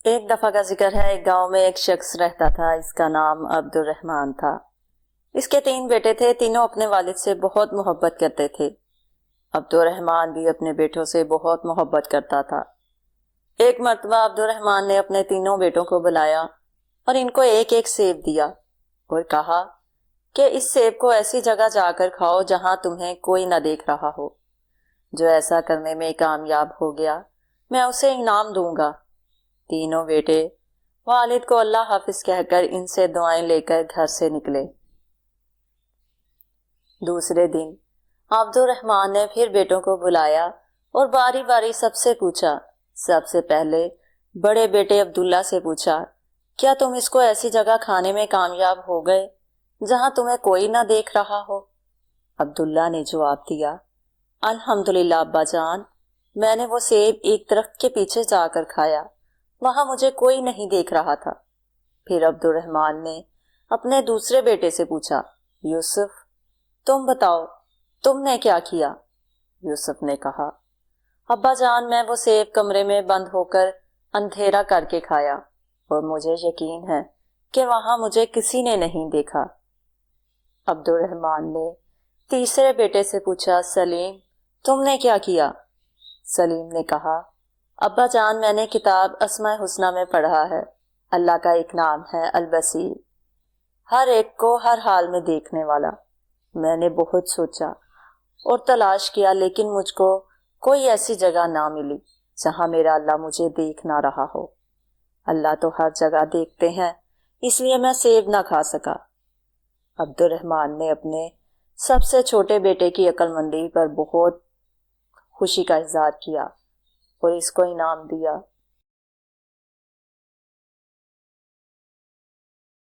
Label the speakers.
Speaker 1: ایک دفعہ کا ذکر ہے، ایک گاؤں میں ایک شخص رہتا تھا، اس کا نام عبد الرحمن تھا۔ اس کے 3 بیٹے تھے، تینوں اپنے والد سے بہت محبت کرتے تھے۔ عبد الرحمن بھی اپنے بیٹوں سے بہت محبت کرتا تھا۔ ایک مرتبہ عبد الرحمن نے اپنے تینوں بیٹوں کو بلایا اور ان کو ایک ایک سیب دیا اور کہا کہ اس سیب کو ایسی جگہ جا کر کھاؤ جہاں تمہیں کوئی نہ دیکھ رہا ہو۔ جو ایسا کرنے میں کامیاب ہو گیا میں اسے انعام دوں گا۔ تینوں بیٹے والد کو اللہ حافظ کہہ کر ان سے دعائیں لے کر گھر سے نکلے۔ دوسرے دن عبد الرحمن نے پھر بیٹوں کو بلایا اور باری باری سب سے پوچھا۔ سب سے پہلے بڑے بیٹے عبداللہ سے پوچھا، کیا تم اس کو ایسی جگہ کھانے میں کامیاب ہو گئے جہاں تمہیں کوئی نہ دیکھ رہا ہو؟ عبداللہ نے جواب دیا، الحمدللہ ابا جان، میں نے وہ سیب ایک درخت کے پیچھے جا کر کھایا، وہاں مجھے کوئی نہیں دیکھ رہا تھا۔ پھر عبد الرحمن نے اپنے دوسرے بیٹے سے پوچھا، یوسف تم بتاؤ تم نے کیا کیا؟ یوسف نے کہا، ابا جان میں وہ سیب کمرے میں بند ہو کر اندھیرا کر کے کھایا اور مجھے یقین ہے کہ وہاں مجھے کسی نے نہیں دیکھا۔ عبد الرحمن نے تیسرے بیٹے سے پوچھا، سلیم تم نے کیا کیا؟ سلیم نے کہا، ابا جان میں نے کتاب اسماء حسنہ میں پڑھا ہے، اللہ کا ایک نام ہے البصیر، ہر ایک کو ہر حال میں دیکھنے والا۔ میں نے بہت سوچا اور تلاش کیا لیکن مجھ کو کوئی ایسی جگہ نہ ملی جہاں میرا اللہ مجھے دیکھ نہ رہا ہو۔ اللہ تو ہر جگہ دیکھتے ہیں، اس لیے میں سیب نہ کھا سکا۔ عبد الرحمن نے اپنے سب سے چھوٹے بیٹے کی عقل مندی پر بہت خوشی کا اظہار کیا اور اس کو انعام دیا۔